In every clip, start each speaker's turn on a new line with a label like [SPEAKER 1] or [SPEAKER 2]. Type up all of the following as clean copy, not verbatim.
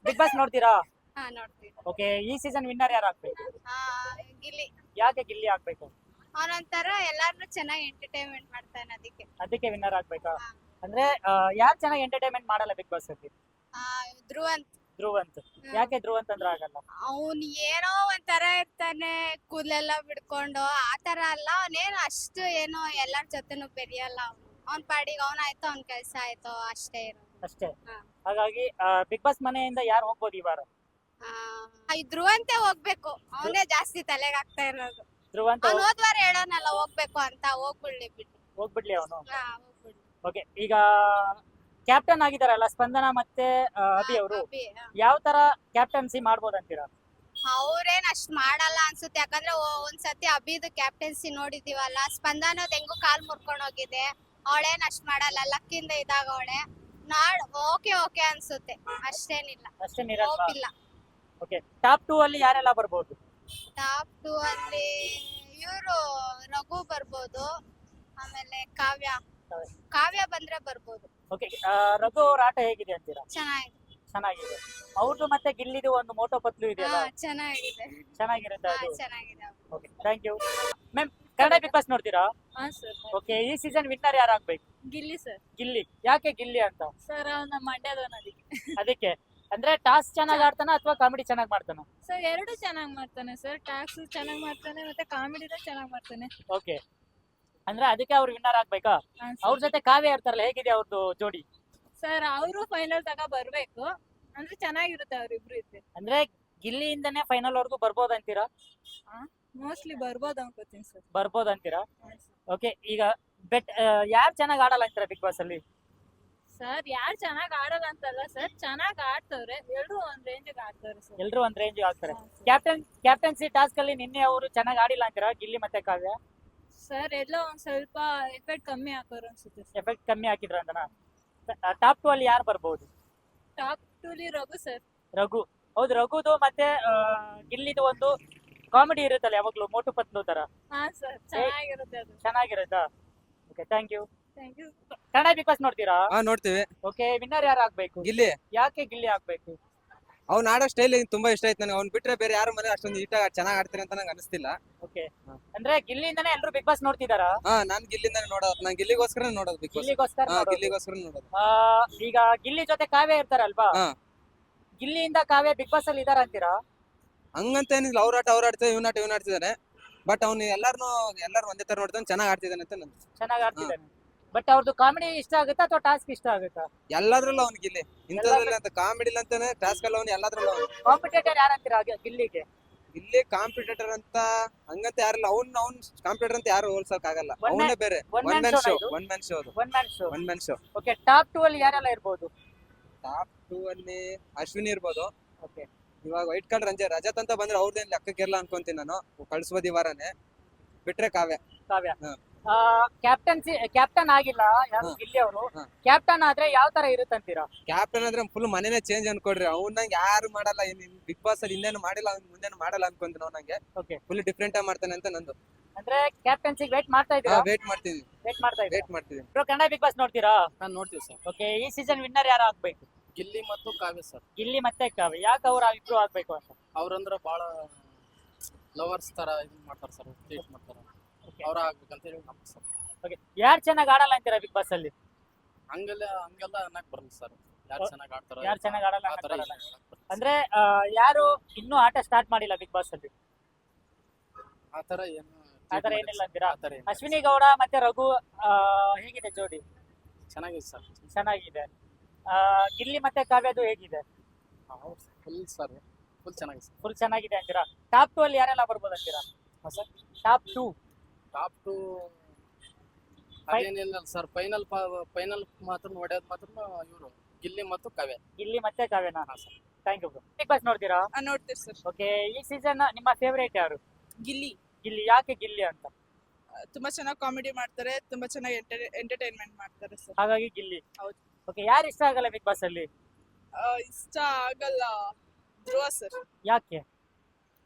[SPEAKER 1] Big Boss ನೋಡ್ತೀರಾ?
[SPEAKER 2] ಹಾ ನೋಡ್ತೀವಿ.
[SPEAKER 1] ಓಕೆ, ಈ ಸೀಸನ್ ವಿನ್ನರ್ ಯಾರು ಆಗ್ಬೇಕು?
[SPEAKER 2] ಗಿಲ್ಲಿ
[SPEAKER 1] ಯಾಕೆ ಗಿಲ್ಲಿ ಆಗ್ಬೇಕು?
[SPEAKER 2] ಅವನೊಂಥರ ಎಲ್ಲಾರ್ನು ಚೆನ್ನಾಗಿ ಎಂಟರ್ಟೈನ್ಮೆಂಟ್ ಮಾಡ್ತಾನೆ ಅದಕ್ಕೆ.
[SPEAKER 1] ಅದಕ್ಕೆ ವಿನ್ನರ್ ಆಗ್ಬೇಕಾ?
[SPEAKER 2] ಹಾ.
[SPEAKER 1] ಅಂದ್ರೆ ಯಾರು ಚೆನ್ನಾಗಿ ಎಂಟರ್ಟೈನ್ಮೆಂಟ್ ಮಾಡಲ್ಲ ಬಿಗ್ ಬಾಸ್ ಅಲ್ಲಿ?
[SPEAKER 2] ಆ, ಧ್ರುವಂತ್
[SPEAKER 1] ಧ್ರುವಂತ್. ಯಾಕೆ ಧ್ರುವಂತ್ ಅಂದ್ರೆ ಆಗಲ್ಲ?
[SPEAKER 2] ಅವ್ನ್ ಏನೋ ಒಂಥರ ಇರ್ತಾನೆ, ಕೂದಲೆಲ್ಲ ಬಿಡ್ಕೊಂಡು ಆತರ ಅಲ್ಲ. ಅವನೇನು ಅಷ್ಟು ಏನೋ ಎಲ್ಲಾರ್ ಜೊತೆನೂ ಬೆರೆಯಲ್ಲ. ಅವ್ನ್ ಪಾಡಿಗೆ ಅವ್ನಾಯ್ತು, ಅವ್ನ್ ಕೆಲ್ಸ ಆಯ್ತು, ಅಷ್ಟೇ ಇರೋದು.
[SPEAKER 1] ಅಷ್ಟೇ.
[SPEAKER 2] ಹಾ.
[SPEAKER 1] ಹಾಗಾಗಿ ಬಿಗ್ ಬಾಸ್ ಮನೆಯಿಂದ ಯಾರು ಹೋಗ್ಬೋದು ಈ ವಾರ?
[SPEAKER 2] ಈ ಧ್ರುವಂತೆ ಹೋಗ್ಬೇಕು, ಅವನೇ ಜಾಸ್ತಿ ತಲೆಗೆ ಆಗ್ತಾ ಇರೋದು.
[SPEAKER 1] ಧ್ರುವಂತ್
[SPEAKER 2] ಅವ್ನ್ ಹೋದ್ವಾರ ಹೇಳೋನಲ್ಲ ಹೋಗ್ಬೇಕು ಅಂತ, ಹೋಗ್ಬಿಡ್ಲಿ ಬಿಟ್ಟು.
[SPEAKER 1] ಹೋಗ್ಬಿಡ್ಲಿ ಅವನು.
[SPEAKER 2] ಹೋಗ್ಬಿಡ್ಲಿ.
[SPEAKER 1] ಓಕೆ, ಈಗ ಕ್ಯಾಪ್ಟನ್ ಆಗಿದಾರಲ್ಲ ಸ್ಪಂದನ ಮತ್ತೆ ಅಭಿ ಅವರು, ಯಾವ ತರ ಕ್ಯಾಪ್ಟನ್ಸಿ ಮಾಡ್ಬೋದು ಅಂತೀರಾ?
[SPEAKER 2] ಅವ್ರೇನ್ ಅಷ್ಟ್ ಮಾಡಲ್ಲ ಅನ್ಸುತ್ತೆ. ಯಾಕಂದ್ರೆ ಒಂದ್ಸತಿ ಅಭಿದು ಕ್ಯಾಪ್ಟನ್ಸಿ ನೋಡಿದೀವಲ್ಲ, ಸ್ಪಂದನದ್ ಹೆಂಗು ಕಾಲ್ ಮುರ್ಕೊಂಡ್ ಹೋಗಿದೆ. ಅವಳೇನ್ ಅಷ್ಟ್ ಮಾಡಲ್ಲ, ಲಕ್ಕಿಂದ ಇದಾಗವಳೆ. ಓಕೆ ಓಕೆ ಅನ್ಸುತ್ತೆ, ಅಷ್ಟೇನಿಲ್ಲ.
[SPEAKER 1] ಅಷ್ಟೇನಿರಲ್ವಾ?
[SPEAKER 2] ಹೋಪ್ ಇಲ್ಲ.
[SPEAKER 1] ಓಕೆ, ಟಾಪ್ 2 ಅಲ್ಲಿ ಯಾರೆಲ್ಲ ಬರ್ಬೋದು?
[SPEAKER 2] ಟಾಪ್ 2 ಅಲ್ಲಿ ಇವ್ರು ರಘು ಬರ್ಬೋದು, ಆಮೇಲೆ ಕಾವ್ಯ ಬಂದ್ರೆ ಬರ್ಬೋದು.
[SPEAKER 1] ಓಕೆ, ರಘು ಅವ್ರ ಆಟ ಹೇಗಿದೆ ಅಂತೀರಾ?
[SPEAKER 2] ಚೆನ್ನಾಗಿದೆ.
[SPEAKER 1] ಚೆನ್ನಾಗಿದೆ. ಅವ್ರದ್ದು ಮತ್ತೆ ಗಿಲ್ಲಿದು ಒಂದು ಮೋಟೋ ಪತ್ಲು ಇದೆಯಲ್ಲ,
[SPEAKER 2] ಚೆನ್ನಾಗಿದೆ.
[SPEAKER 1] ಚೆನ್ನಾಗಿರುತ್ತೆ ಅದು.
[SPEAKER 2] ಚೆನ್ನಾಗಿದೆ.
[SPEAKER 1] Okay, thank you ma'am. Kannada Bigg Boss ನೋಡ್ತೀರಾ?
[SPEAKER 3] ಹಾ ಸರ್.
[SPEAKER 1] ಓಕೆ, ಈ ಸೀಸನ್ ವಿನ್ನರ್ ಯಾರು ಆಗ್ಬೇಕು?
[SPEAKER 3] ಗಿಲ್ಲಿ ಸರ್.
[SPEAKER 1] ಗಿಲ್ಲಿ. ಯಾಕೆ ಗಿಲ್ಲಿ ಅಂತ?
[SPEAKER 3] ಸರ್ ಅವ್ನ ಮಂಡ್ಯದವನ ಅದಕ್ಕೆ.
[SPEAKER 1] ಅದಕ್ಕೆ ಅಂದ್ರೆ ಟಾಸ್ಕ್ ಚೆನ್ನಾಗಿ ಆಡ್ತಾನ ಅಥವಾ ಕಾಮಿಡಿ ಚೆನ್ನಾಗಿ ಮಾಡ್ತಾನ?
[SPEAKER 3] ಸರ್ ಎರಡು ಚೆನ್ನಾಗಿ ಮಾಡ್ತಾನೆ ಸರ್. ಟಾಕ್ಸ್ ಚೆನ್ನಾಗಿ ಮಾಡ್ತಾನೆ, ಮತ್ತೆ ಕಾಮಿಡಿನ ಚೆನ್ನಾಗಿ ಮಾಡ್ತಾನೆ.
[SPEAKER 1] ಓಕೆ, ಅಂದ್ರೆ ಅದಕ್ಕೆ ಅವ್ರು ವಿನ್ನರ್ ಆಗ್ಬೇಕಾ?
[SPEAKER 3] ಹಾ
[SPEAKER 1] ಅವ್ರ
[SPEAKER 3] ಸರ್.
[SPEAKER 1] ಜೊತೆ ಕಾವ್ಯ ಇರ್ತಾರಲ್ಲ, ಹೇಗಿದೆ ಅವ್ರದ್ದು ಜೋಡಿ?
[SPEAKER 3] ಸರ್ ಅವರು ಫೈನಲ್ ತಗ ಬರ್ಬೇಕು, ಅಂದ್ರೆ ಚೆನ್ನಾಗಿರುತ್ತೆ ಅವ್ರಿಬ್ರು ಇದ್ರೆ.
[SPEAKER 1] ಅಂದ್ರೆ ಗಿಲ್ಲಿಯಿಂದನೇ ಫೈನಲ್ ವರ್ಗೂ ಬರ್ಬೋದು ಅಂತೀರಾ?
[SPEAKER 3] ಮೋಸ್ಟ್ಲಿ ಬರ್ಬೋದು ಅನ್ಕೋತೀನಿ ಸರ್.
[SPEAKER 1] ಬರ್ಬೋದು ಅಂತೀರಾ?
[SPEAKER 3] ಹಾ ಸರ್.
[SPEAKER 1] ಓಕೆ, ಈಗ ಯಾರು ಚೆನ್ನಾಗಿ ಆಡಲ್ಲ ಅಂತೀರಾ ಬಿಗ್ ಬಾಸ್ ಅಲ್ಲಿ?
[SPEAKER 3] ಸರ್ ಯಾರು ಚೆನ್ನಾಗಿ ಆಡಲ್ಲ ಅಂತಲ್ಲ ಸರ್, ಚೆನ್ನಾಗಿ ಆಡ್ತವ್ರೆ. ಎಲ್ರು ಒಂದ್ ರೇಂಜ್ ಆಡ್ತವ್ರೆ ಸರ್.
[SPEAKER 1] ಎಲ್ರು ಒಂದ್ ರೇಂಜ್ ಆಗ್ತಾರೆ.
[SPEAKER 3] ಹಾ ಸರ್.
[SPEAKER 1] ಕ್ಯಾಪ್ಟನ್ಸಿ ಟಾಸ್ಕ್ ಅಲ್ಲಿ ನಿನ್ನೆ ಅವರು ಚೆನ್ನಾಗಿ ಆಡಿಲ್ಲ ಅಂತೀರಾ ಗಿಲ್ಲಿ ಮತ್ತೆ ಕಾವ್ಯ?
[SPEAKER 3] ಸರ್ ಎಲ್ಲೋ ಒಂದ್ ಸ್ವಲ್ಪ ಎಫೆಕ್ಟ್ ಕಮ್ಮಿ ಹಾಕೋರು ಅನ್ಸುತ್ತೆ ಸರ್.
[SPEAKER 1] ಎಫೆಕ್ಟ್ ಕಮ್ಮಿ ಹಾಕಿದ್ರ ಅಂತನಾ? ಟಾಪ್ 2 ಅಲ್ಲಿ ಯಾರು ಬರ್ಬೋದು?
[SPEAKER 3] Top 2 Raghu sir.
[SPEAKER 1] ರಘು. ಹೌದು, ರಘುದು ಮತ್ತೆ ಗಿಲ್ಲಿದು ಒಂದು ಕಾಮಿಡಿ ಇರುತ್ತಲ್ಲ ಯಾವಾಗ್ಲೂ, ಮೋಟು ಪತ್ಲು ತರ.
[SPEAKER 3] ಹಾ ಸರ್, ಚೆನ್ನಾಗಿರುತ್ತೆ ಅದು.
[SPEAKER 1] ಚೆನ್ನಾಗಿರುತ್ತಾ? Okay, thank you.
[SPEAKER 3] Thank you.
[SPEAKER 1] Kannada Bigg Boss ನೋಡ್ತೀರಾ?
[SPEAKER 4] ನೋಡ್ತೀವಿ.
[SPEAKER 1] ಓಕೆ, ವಿನ್ನರ್ ಯಾರು ಆಗ್ಬೇಕು?
[SPEAKER 4] ಗಿಲ್ಲಿ.
[SPEAKER 1] ಯಾಕೆ ಗಿಲ್ಲಿ ಆಗ್ಬೇಕು?
[SPEAKER 4] ಅವ್ನ್ ಆಡೋ ಸ್ಟೈಲ್ ತುಂಬಾ ಇಷ್ಟ ಆಯ್ತು ನನಗೆ. ಅವ್ನ್ ಬಿಟ್ರೆ ಬೇರೆ ಯಾರು ಮನೆ ಅಷ್ಟೊಂದು ನೀಟಾಗಿ ಚೆನ್ನಾಗಿ ಆಡ್ತಾರೆ ಅಂತ ನಂಗೆ ಅನಿಸ್ತಿಲ್ಲ.
[SPEAKER 1] ಓಕೆ, ಅಂದ್ರೆ ಗಿಲ್ಲಿಯಿಂದನೇ ಎಲ್ಲರೂ ಬಿಗ್ ಬಾಸ್ ನೋಡ್ತಿದಾರಾ?
[SPEAKER 4] ನಾನ್ ಗಿಲ್ಲಿಂದಾನೆ ನೋಡೋದು. ನಾನ್ ಗಿಲ್ಲಿಗೋಸ್ಕರ ನೋಡೋದು ಬಿಗ್ ಬಾಸ್.
[SPEAKER 1] ಗಿಲ್ಲಿಗೋಸ್ಕರ ನೋಡೋದು.
[SPEAKER 4] ಗಿಲ್ಲಿಗೋಸ್ಕರ ನೋಡೋದು.
[SPEAKER 1] ಈಗ ಗಿಲ್ಲಿ ಜೊತೆ ಕಾವ್ಯ ಇರ್ತಾರಲ್ವಾ?
[SPEAKER 4] ಹಾ.
[SPEAKER 1] ಗಿಲ್ಲಿಯಿಂದ ಕಾವ್ಯ ಬಿಗ್ ಬಾಸ್ ಅಲ್ಲಿ ಇದಾರ ಅಂತೀರಾ?
[SPEAKER 4] ಹಂಗಂತ ಏನಿಲ್ಲ, ಅವ್ರ ಆಟ ಅವ್ರ ಆಡ್ತಾರೆ, ಇವ್ನ ಆಟ ಇವ್ನ ಆಡ್ತಿದ್ದಾನೆ. ಬಟ್ ಅವ್ನು ಎಲ್ಲಾರು ಒಂದೇ ತರ ನೋಡ್ತಾನೆ, ಚೆನ್ನಾಗಿ ಆಡ್ತಿದ್ದಾನೆ ಅಂತ ನಂದು.
[SPEAKER 1] ಚೆನ್ನಾಗಿ ಆಡ್ತಿದ್ದಾನೆ. ಬಟ್ ಅವ್ರದ್ದು ಕಾಮಿಡಿ ಇಷ್ಟ ಆಗುತ್ತಾ ಅಥವಾ ಟಾಸ್ಕ್ ಇಷ್ಟ ಆಗುತ್ತಾ?
[SPEAKER 4] ಎಲ್ಲಾದ್ರಲ್ಲೂ ಅವ್ನ್ ಗಿಲ್ಲಿ. ಇಂಥದ್ರಲ್ಲಿ ಅಂತ ಕಾಮಿಡಿ ಅಂತಾನೆ, ಟಾಸ್ಕ್ ಅಲ್ಲ, ಅವ್ನು ಎಲ್ಲಾದ್ರಲ್ಲೂ ಅವ್ನು.
[SPEAKER 1] ಕಾಂಪಿಟೇಟರ್ ಯಾರು ಅಂತೀರಾ ಗಿಲ್ಲಿಗೆ?
[SPEAKER 4] ಗಿಲ್ಲಿ ಕಾಂಪಿಟೇಟರ್ ಅಂತ ಹಂಗಂತ ಯಾರಿಲ್ಲ. ಅವ್ನ್ ಕಾಂಪಿಟೇಟರ್ ಅಂತ ಯಾರು ಹೋಲ್ಸಕ್ ಆಗಲ್ಲ.
[SPEAKER 1] One man-
[SPEAKER 4] ಅವನೇ ಬೇರೆ.
[SPEAKER 1] one
[SPEAKER 4] one
[SPEAKER 1] man
[SPEAKER 4] man
[SPEAKER 1] show
[SPEAKER 4] show.
[SPEAKER 1] ಇದು?
[SPEAKER 4] ಒನ್ ಮ್ಯಾನ್ ಶೋ ಅದು.
[SPEAKER 1] One man show.
[SPEAKER 4] One man show.
[SPEAKER 1] Okay, top 2 ಅಲ್ಲಿ ಯಾರೆಲ್ಲ ಇರ್ಬೋದು?
[SPEAKER 4] ಟಾಪ್ 2 ಅಲ್ಲಿ ಅಶ್ವಿನಿ ಇರ್ಬೋದು.
[SPEAKER 1] ಓಕೆ,
[SPEAKER 4] ಇವಾಗ ವೈಟ್ ಕಾರ್ಡ್ ರಜತ್ ಅಂತ ಬಂದ್ರೆ ಅವ್ರದ್ದೇನ್ ಲೆಕ್ಕಕ್ಕಿರಲ್ಲ ಅನ್ಕೊಂತೀನಿ ನಾನು. ಕಳ್ಸ್ಬೋದು ಈ ವಾರನೇ. ಬಿಟ್ರೆ ಕಾವ್ಯ.
[SPEAKER 1] ಕಾವ್ಯ.
[SPEAKER 4] ಹಾ.
[SPEAKER 1] ಕ್ಯಾಪ್ಟನ್ ಆಗಿಲ್ಲ ಯಾರು
[SPEAKER 4] ಹಾ.
[SPEAKER 1] ಗಿಲ್ಲಿ ಅವರು.
[SPEAKER 4] ಹಾ.
[SPEAKER 1] ಕ್ಯಾಪ್ಟನ್ ಆದ್ರೆ ಯಾವ ತರ ಇರುತ್ತಂತೀರಾ?
[SPEAKER 4] ಕ್ಯಾಪ್ಟನ್ ಅಂದ್ರೆ ಫುಲ್ ಮನೇನೆ ಚೇಂಜ್ ಅನ್ಕೊಡ್ರಿ. ಅವ್ನಂಗೆ ಯಾರು ಮಾಡಲ್ಲ. ಬಿಗ್ ಬಾಸ್ ಅಲ್ಲಿ ಇನ್ನೇನು ಮಾಡಿಲ್ಲ, ಅವ್ನ್ ಮುಂದೇನು ಮಾಡಲ್ಲ ಅನ್ಕೊಂತೀನಿ. ಅವ್ನಂಗೆ
[SPEAKER 1] ಓಕೆ,
[SPEAKER 4] ಫುಲ್ ಡಿಫ್ರೆಂಟ್ ಆಗಿ ಮಾಡ್ತಾನೆ ಅಂತ ನಂದು.
[SPEAKER 1] ಅಂದ್ರೆ ಕ್ಯಾಪ್ಟನ್ಸಿಗೆ ವೇಟ್ ಮಾಡ್ತಾ ಇದ್ದೀರಾ?
[SPEAKER 4] ವೇಟ್ ಮಾಡ್ತೀವಿ.
[SPEAKER 1] ವೇಟ್ ಮಾಡ್ತಾ ಇದ್ದೀರಾ?
[SPEAKER 4] ವೇಟ್ ಮಾಡ್ತೀವಿ.
[SPEAKER 1] ಬ್ರೋ, ಕನ್ನಡ ಬಿಗ್ ಬಾಸ್ ನೋಡ್ತೀರಾ?
[SPEAKER 5] ನಾನು ನೋಡ್ತೀವಿ ಸರ್.
[SPEAKER 1] ಓಕೆ, ಈ ಸೀಸನ್ ವಿನ್ನರ್ ಯಾರು ಆಗ್ಬೇಕು?
[SPEAKER 5] ಗಿಲ್ಲಿ ಮತ್ತು ಕಾವ್ಯ ಸರ್.
[SPEAKER 1] ಗಿಲ್ಲಿ ಮತ್ತೆ ಕಾವ್ಯ. ಯಾಕೆ ಅವ್ರು ಇಬ್ರು ಆಗ್ಬೇಕು ಅಂತ?
[SPEAKER 5] ಅವ್ರಂದ್ರೆ ಭಾಳ ಲವರ್ಸ್ ತರ ಇದನ್ನ ಮಾಡ್ತಾರೆ ಸರ್, ಟ್ರೀಟ್ ಮಾಡ್ತಾರೆ.
[SPEAKER 1] ಓಕೆ,
[SPEAKER 5] ಅವ್ರ ಆಗ್ಬೇಕಂತ ಹೇಳಿ ನಮ್ಮ ಸರ್.
[SPEAKER 1] ಓಕೆ, ಯಾರು ಚೆನ್ನಾಗಿ ಆಡಲ್ಲ ಅಂತೀರಾ ಬಿಗ್ ಬಾಸ್ ಅಲ್ಲಿ?
[SPEAKER 5] ಹಂಗೆಲ್ಲ ಅನ್ನಕ್ ಬರಲ್ಲ ಸರ್. ಯಾರು ಚೆನ್ನಾಗಿ ಆಡ್ತಾರ,
[SPEAKER 1] ಯಾರು ಚೆನ್ನಾಗಿ ಆಡಲ್ಲ
[SPEAKER 5] ಆ
[SPEAKER 1] ಅನ್ನಕ್
[SPEAKER 5] ಥರ
[SPEAKER 1] ಬರಲ್ಲ.
[SPEAKER 5] ಹೇಳಕ್ ಬರಲ್ಲ.
[SPEAKER 1] ಅಂದ್ರೆ ಯಾರು ಇನ್ನೂ ಆಟ ಸ್ಟಾರ್ಟ್ ಮಾಡಿಲ್ಲ ಬಿಗ್ ಬಾಸ್ ಅಲ್ಲಿ,
[SPEAKER 5] ಆ ಥರ ಏನು
[SPEAKER 1] ಆ ತರ ಏನಿಲ್ಲ ಅಂತೀರಾ?
[SPEAKER 5] ಆ ಥರ
[SPEAKER 1] ಅಶ್ವಿನಿ ಗೌಡ ಮತ್ತೆ ರಘು ಹೇಗಿದೆ ಜೋಡಿ?
[SPEAKER 5] ಚೆನ್ನಾಗಿದೆ ಸರ್.
[SPEAKER 1] ಚೆನ್ನಾಗಿದೆ. ಗಿಲ್ಲಿ ಮತ್ತೆ ಕಾವ್ಯದು ಹೇಗಿದೆ?
[SPEAKER 5] ಫುಲ್ ಸರ್, ಫುಲ್ ಚೆನ್ನಾಗಿದೆ ಸರ್.
[SPEAKER 1] ಫುಲ್ ಚೆನ್ನಾಗಿದೆ ಅಂತೀರಾ? ಟಾಪ್ 2 ಅಲ್ಲಿ ಯಾರೆಲ್ಲ ಬರ್ಬೋದು ಅಂತೀರಾ?
[SPEAKER 5] ಹಾಂ ಸರ್.
[SPEAKER 1] ಟಾಪ್ 2
[SPEAKER 5] ಟಾಪ್ 2 ಅದೇನಿಲ್ಲ ಸರ್. ಫೈನಲ್ ಮಾತ್ರ ಹೊಡೆಯೋದು ಮಾತ್ರ ಇವರು ಗಿಲ್ಲಿ ಮತ್ತು ಕಾವ್ಯ.
[SPEAKER 1] ಗಿಲ್ಲಿ ಮತ್ತೆ ಕಾವ್ಯನಾ?
[SPEAKER 5] ಹಾಂ sir.
[SPEAKER 1] Thank you. Bigg Boss ನೋಡ್ತೀರಾ?
[SPEAKER 6] ನೋಡ್ತೀವಿ ಸರ್.
[SPEAKER 1] ಓಕೆ, ಈ ಸೀಸನ್ ನಿಮ್ಮ ಫೇವರೇಟ್ ಯಾರು?
[SPEAKER 6] ಗಿಲ್ಲಿ
[SPEAKER 1] ಗಿಲ್ಲಿ. ಯಾಕೆ ಗಿಲ್ಲಿ ಅಂತ?
[SPEAKER 6] ತುಂಬಾ ಚೆನ್ನಾಗಿ ಕಾಮಿಡಿ ಮಾಡ್ತಾರೆ, ತುಂಬಾ ಚೆನ್ನಾಗಿ ಎಂಟರ್ಟೈನ್ಮೆಂಟ್ ಮಾಡ್ತಾರೆ ಸರ್.
[SPEAKER 1] ಹಾಗಾಗಿ ಗಿಲ್ಲಿ.
[SPEAKER 6] ಹೌದು.
[SPEAKER 1] ಓಕೆ, ಯಾರು ಇಷ್ಟ ಆಗಲ್ಲ ಬಿಗ್ ಬಾಸ್ ಅಲ್ಲಿ?
[SPEAKER 6] ಇಷ್ಟ ಆಗಲ್ಲ ಧ್ರುವ ಸರ್.
[SPEAKER 1] ಯಾಕೆ?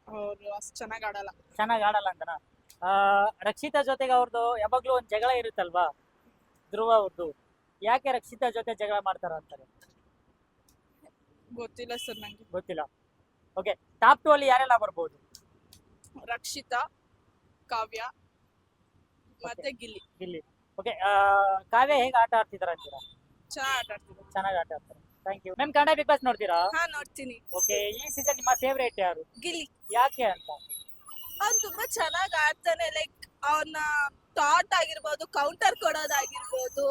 [SPEAKER 6] ಅವರು ಅಷ್ಟು ಚೆನ್ನಾಗಿ ಆಡಲ್ಲ.
[SPEAKER 1] ಚೆನ್ನಾಗಿ ಆಡಲ್ಲ ಅಂತನಾ? ರಕ್ಷಿತಾ ಜೊತೆಗೆ ಅವ್ರದ್ದು ಯಾವಾಗ್ಲೂ ಒಂದ್ ಜಗಳ ಇರುತ್ತಲ್ವಾ ಧ್ರುವ ಅವ್ರದ್ದು, ಯಾಕೆ ರಕ್ಷಿತಾ ಜೊತೆ ಜಗಳ ಮಾಡ್ತಾರ ಅಂತಾರೆ?
[SPEAKER 6] ಗೊತ್ತಿಲ್ಲ ಸರ್ ನಂಗೆ.
[SPEAKER 1] ಗೊತ್ತಿಲ್ಲ. ಓಕೆ, ಟಾಪ್ 2 ಅಲ್ಲಿ ಯಾರೆಲ್ಲ ಬರ್ಬೋದು?
[SPEAKER 6] ರಕ್ಷಿತಾ, ಕಾವ್ಯ ಮತ್ತೆ ಗಿಲ್ಲಿ
[SPEAKER 1] ಗಿಲ್ಲಿ. ಓಕೆ, ಕಾವ್ಯ ಹೇಗೆ ಆಟ ಆಡ್ತಿದಾರ ಅಂತೀರಾ?
[SPEAKER 6] ಚೆನ್ನಾಗಿ ಆಟ ಆಡ್ತಿದ್ದಾರೆ.
[SPEAKER 1] ಚೆನ್ನಾಗಿ ಆಟ ಆಡ್ತಾರೆ. Thank you. Ma'am, Kannada Bigg Boss ನೋಡ್ತೀರಾ?
[SPEAKER 6] ಹಾ ನೋಡ್ತೀನಿ.
[SPEAKER 1] ಓಕೆ, ಈ ಸೀಸನ್ ನಿಮ್ಮ ಫೇವರೇಟ್ ಯಾರು?
[SPEAKER 6] ಗಿಲ್ಲಿ
[SPEAKER 1] ಯಾಕೆ ಅಂತ?
[SPEAKER 6] ಅವ್ನು ತುಂಬಾ ಚೆನ್ನಾಗಿ ಆಡ್ತಾನೆ. ಲೈಕ್ ಅವನ ಥಾಟ್ ಆಗಿರ್ಬೋದು, ಕೌಂಟರ್ ಕೊಡೋದಾಗಿರ್ಬೋದು,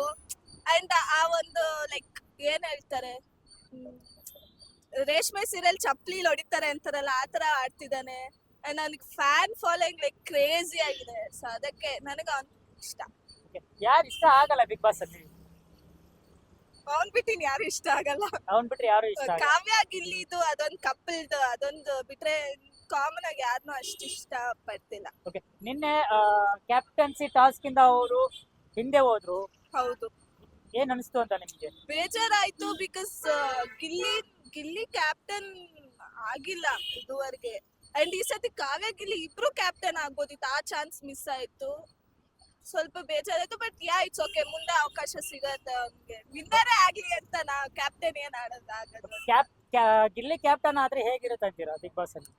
[SPEAKER 6] ಅಂಡ್ ಆ ಒಂದು ಲೈಕ್ ಏನ್ ಹೇಳ್ತಾರೆ, ರೇಷ್ಮೆ ಸೀರಿಯಲ್ ಚಪ್ಲಿ ಹೊಡಿತಾರೆ ಅಂತಾರಲ್ಲ ಆ ತರ ಆಡ್ತಿದ್ದಾನೆ. ಅಂಡ್ ನನಗೆ ಫ್ಯಾನ್ ಫಾಲೋಯಿಂಗ್ ಲೈಕ್ ಕ್ರೇಜಿ ಆಗಿದೆ. ಸೊ ಅದಕ್ಕೆ ನನಗೆ ಅವ್ನು ಇಷ್ಟ.
[SPEAKER 1] ಯಾರು ಇಷ್ಟ ಆಗಲ್ಲ ಬಿಗ್ ಬಾಸ್ ಅಲ್ಲಿ?
[SPEAKER 6] ಅವ್ನ್ ಬಿಟ್ಟಿನ್ ಯಾರು ಇಷ್ಟ ಆಗಲ್ಲ.
[SPEAKER 1] ಅವ್ನ್ ಬಿಟ್ರೆ ಯಾರು ಇಷ್ಟ ಆಗಲ್ಲ.
[SPEAKER 6] ಕಾವ್ಯ ಗಿಲ್ಲಿದು ಅದೊಂದು ಕಪಲ್ದು ಅದೊಂದು ಬಿಟ್ರೆ ಕಾಮನ್ ಆಗಿ ಯಾರನ್ನೂ ಅಷ್ಟು ಇಷ್ಟ ಪಡ್ತಿಲ್ಲ.
[SPEAKER 1] ಓಕೆ, ನಿನ್ನೆ ಕ್ಯಾಪ್ಟನ್ಸಿ ಟಾಸ್ಕ್ ಇಂದ ಅವರು ಹಿಂದೆ ಹೋದ್ರು.
[SPEAKER 6] ಹೌದು,
[SPEAKER 1] ಏನ್ ಅನಿಸ್ತು ಅಂತ ನಿಮ್ಗೆ?
[SPEAKER 6] ಬೇಜಾರಾಯ್ತು. ಬಿಕಾಸ್ ಗಿಲ್ಲಿ ಕ್ಯಾಪ್ಟನ್ ಆಗಿಲ್ಲ ಇದುವರೆಗೆ. ಅಂಡ್ ಈ ಸತಿ ಕಾವ್ಯ ಗಿಲ್ಲಿ ಇಬ್ರು ಕ್ಯಾಪ್ಟನ್ ಆಗ್ಬೋದಿತ್ತು, ಆ ಚಾನ್ಸ್ ಮಿಸ್ ಆಯ್ತು. ಸ್ವಲ್ಪ ಬೇಜಾರಾಯ್ತು. ಬಟ್ ಇಟ್ಸ್ ಓಕೆ, ಮುಂದೆ ಅವಕಾಶ ಸಿಗತ್ತೆ ಅವ್ನಿಗೆ. ವಿನ್ನರೇ ಆಗ್ಲಿ ಅಂತ ನಾ ಕ್ಯಾಪ್ಟನ್ ಏನ್ ಆಡೋದಾಗದು.
[SPEAKER 1] ಗಿಲ್ಲಿ ಕ್ಯಾಪ್ಟನ್ ಆದ್ರೆ ಹೇಗಿರುತ್ತೆ ಅಂತೀರಾ ಬಿಗ್ ಬಾಸ್ ಅಲ್ಲಿ?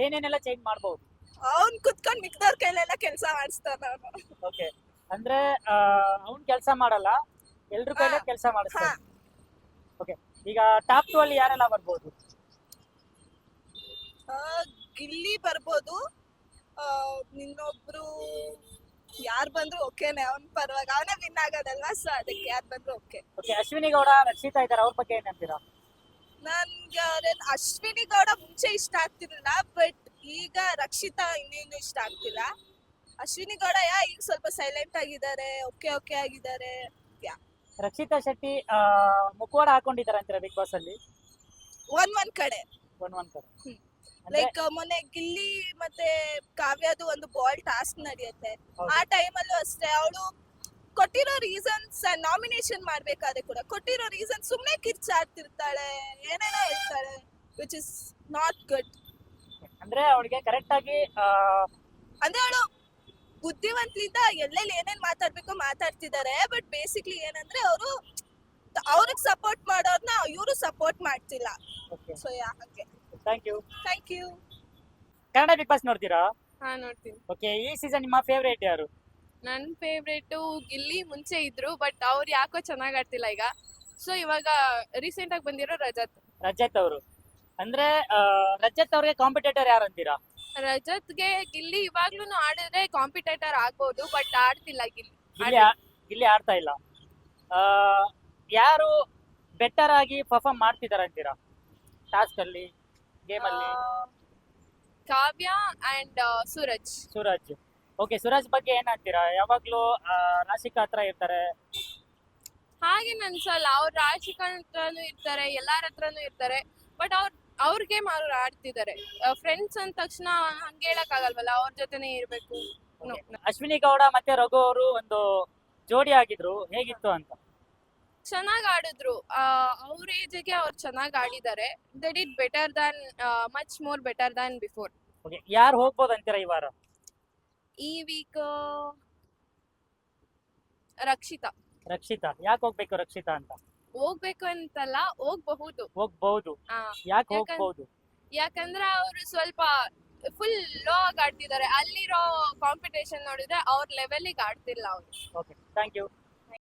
[SPEAKER 1] ಏನೇನೆಲ್ಲ ಚೇಂಜ್ ಮಾಡ್ಬೋದು?
[SPEAKER 6] ಅವ್ನ್ ಕುತ್ಕೊಂಡ್ ಮಿಕ್ದವ್ರ ಕೈಲೆಲ್ಲ ಕೆಲಸ ಮಾಡಿಸ್ತಾನ ಅವನು.
[SPEAKER 1] ಓಕೆ, ಅಂದ್ರೆ ಅವ್ನ್ ಕೆಲಸ ಮಾಡಲ್ಲ, ಎಲ್ರ ಕೈಲೇ ಕೆಲಸ ಮಾಡಿಸ್ತಾನೆ. ಓಕೆ, ಈಗ ಟಾಪ್ 2 ಅಲ್ಲಿ ಯಾರೆಲ್ಲ ಬರ್ಬೋದು?
[SPEAKER 6] ಗಿಲ್ಲಿ ಬರ್ಬೋದು. ಇನ್ನೊಬ್ರು ಯಾರು ಬಂದ್ರು ಓಕೆನೆ, ಅವ್ನ ಪರವಾಗಿ ಅವನೇ ವಿನ್ ಆಗೋದಲ್ವಾ. ಸೊ ಅದಕ್ಕೆ ಯಾರು ಬಂದ್ರು ಓಕೆ.
[SPEAKER 1] ಓಕೆ, ಅಶ್ವಿನಿ ಗೌಡ, ರಕ್ಷಿತಾ ಇದಾರೆ, ಅವ್ರ ಬಗ್ಗೆ ಏನಂತೀರಾ?
[SPEAKER 6] ನನ್ಗೆ ಅಶ್ವಿನಿ ಗೌಡ ಮುಂಚೆ ಇಷ್ಟ ಆಗ್ತಿರ್ಲಿಲ್ಲ, ಬಟ್ ಈಗ ರಕ್ಷಿತಾ ಇನ್ನೇನು ಇಷ್ಟ ಆಗ್ತಿಲ್ಲ. ಅಶ್ವಿನಿ ಗೌಡ ಈಗ ಸ್ವಲ್ಪ ಸೈಲೆಂಟ್ ಆಗಿದ್ದಾರೆ, ಓಕೆ ಆಗಿದ್ದಾರೆ.
[SPEAKER 1] ರಕ್ಷಿತಾ ಶೆಟ್ಟಿ ಮುಖವಾಡ ಹಾಕೊಂಡಿದಾರೆ ಅಂತೀರಾ ಬಿಗ್ ಬಾಸ್ ಅಲ್ಲಿ?
[SPEAKER 6] ಒಂದ್ ಕಡೆ
[SPEAKER 1] ಒಂದ್ ಕಡೆ
[SPEAKER 6] ಲೈಕ್ ಮೊನ್ನೆ ಗಿಲ್ಲಿ ಮತ್ತೆ ಕಾವ್ಯದು ಒಂದು ಬಾಲ್ ಟಾಸ್ಕ್ ನಡೆಯುತ್ತೆ. ಆ ಟೈಮಲ್ಲೂ ಅಷ್ಟೇ ಅವಳು ಕೊಟ್ಟಿರೋ ರೀಸನ್ಸ್, ನಾಮಿನೇಷನ್ ಮಾಡ್ಬೇಕಾದ್ರೆ ಕೂಡ ಕೊಟ್ಟಿರೋ ರೀಸನ್ ಸುಮ್ನೆ ಕಿರ್ಚಾಡ್ತಿರ್ತಾಳೆ, ಏನೇನೋ ಹೇಳ್ತಾಳೆ, ವಿಚ್ ಇಸ್ ನಾಟ್ ಗುಡ್.
[SPEAKER 1] ಅಂದ್ರೆ ಅವಳಿಗೆ ಕರೆಕ್ಟ್ ಆಗಿ
[SPEAKER 6] ಅಂದ್ರೆ ಅವಳು ಬುದ್ಧಿವಂತಲಿಂದ ಎಲ್ಲೆಲ್ಲಿ ಏನೇನ್ ಮಾತಾಡ್ಬೇಕು ಮಾತಾಡ್ತಿದ್ದಾರೆ. ಬಟ್ ಬೇಸಿಕ್ಲಿ ಏನಂದ್ರೆ ಅವರು ಅವ್ರಿಗೆ ಸಪೋರ್ಟ್ ಮಾಡೋರ್ನ ಇವರು ಸಪೋರ್ಟ್ ಮಾಡ್ತಿಲ್ಲ. ಸೊ ಹಾಗೆ.
[SPEAKER 1] Thank you. Kannada Bigg Boss ನೋಡ್ತೀರಾ?
[SPEAKER 7] ಹಾ ನೋಡ್ತೀನಿ.
[SPEAKER 1] ಓಕೆ, ಈ ಸೀಸನ್ ನಿಮ್ಮ ಫೇವರೇಟ್ ಯಾರು?
[SPEAKER 7] ನನ್ನ ಫೇವ್ರೇಟು ಗಿಲ್ಲಿ ಮುಂಚೆ ಇದ್ರು, ಬಟ್ ಅವ್ರು ಯಾಕೋ ಚೆನ್ನಾಗ್ ಆಡ್ತಿಲ್ಲ ಈಗ. ಸೊ ಇವಾಗ ರೀಸೆಂಟ್ ಆಗಿ ಬಂದಿರೋ
[SPEAKER 1] ರಜತ್ ಅವರು. ಅಂದ್ರೆ ರಜತ್ ಅವ್ರಿಗೆ ಕಾಂಪಿಟೇಟರ್ ಯಾರು ಅಂತೀರಾ?
[SPEAKER 7] ರಜತ್ಗೆ ಗಿಲ್ಲಿ ಇವಾಗ್ಲೂ ಆಡಿದ್ರೆ ಕಾಂಪಿಟೇಟರ್ ಆಗ್ಬೋದು, ಬಟ್ ಆಡ್ತಿಲ್ಲ ಗಿಲ್ಲಿ.
[SPEAKER 1] ಗಿಲ್ಲಿ ಆಡ್ತಾ ಇಲ್ಲ. ಯಾರು ಬೆಟರ್ ಆಗಿ ಪರ್ಫಾರ್ಮ್ ಮಾಡ್ತಿದಾರೆ ಅಂತೀರಾ ಟಾಸ್ಕ್ ಅಲ್ಲಿ, ಗೇಮ್ ಅಲ್ಲಿ?
[SPEAKER 7] ಕಾವ್ಯ ಅಂಡ್ ಸೂರಜ್.
[SPEAKER 1] ಓಕೆ, ಸೂರಜ್ ಬಗ್ಗೆ ಏನಂತೀರಾ? ಯಾವಾಗ್ಲೂ ರಾಶಿಕಾ ಹತ್ರ ಇರ್ತಾರೆ.
[SPEAKER 7] ಹಾಗೇನ್ ಅನ್ಸಲ್ಲ, ಅವ್ರ ರಾಶಿಕಾ ಹತ್ರನೂ ಇರ್ತಾರೆ, ಎಲ್ಲಾರ ಹತ್ರನೂ ಇರ್ತಾರೆ, ಬಟ್ ಅವ್ರ ಗೇಮ್ ಅವ್ರು ಆಡ್ತಿದ್ದಾರೆ. ಫ್ರೆಂಡ್ಸ್ ಅಂದ ತಕ್ಷಣ ಹಂಗ ಹೇಳಕ್ ಆಗಲ್ವಲ್ಲ, ಅವ್ರ ಜೊತೆನೆ ಇರ್ಬೇಕು.
[SPEAKER 1] ಅಶ್ವಿನಿ ಗೌಡ ಮತ್ತೆ ರಘು ಅವರು ಒಂದು ಜೋಡಿ ಆಗಿದ್ರು, ಹೇಗಿತ್ತು ಅಂತ?
[SPEAKER 7] ಚೆನ್ನಾಗ್ ಆಡಿದ್ರು. ಅವ್ರ ಏಜ್ಗೆ ಅವ್ರು ಚೆನ್ನಾಗ್ ಆಡಿದ್ದಾರೆ. They did better than, much more better than before.
[SPEAKER 1] Okay, ಯಾರು ಹೋಗ್ಬೋದು ಅಂತೀರಾ ಈ ವಾರ?
[SPEAKER 7] ಈ ವೀಕ್ ರಕ್ಷಿತಾ.
[SPEAKER 1] ಯಾಕೆ ಹೋಗ್ಬೇಕು ರಕ್ಷಿತಾ ಅಂತ?
[SPEAKER 7] ಹೋಗ್ಬೇಕು ಅಂತಲ್ಲ, ಹೋಗ್ಬಹುದು.
[SPEAKER 1] ಯಾಕೆ ಹೋಗ್ಬಹುದು?
[SPEAKER 7] ಯಾಕಂದ್ರೆ ಅವ್ರು ಸ್ವಲ್ಪ ಫುಲ್ ಲೋ ಆಗಿ ಆಡ್ತಿದ್ದಾರೆ. ಅಲ್ಲಿರೋ ಕಾಂಪಿಟೇಷನ್ ನೋಡಿದ್ರೆ ಅವ್ರ ಲೆವೆಲ್ಗೆ ಆಡ್ತಿಲ್ಲ ಅವ್ರು.
[SPEAKER 1] Okay, thank you.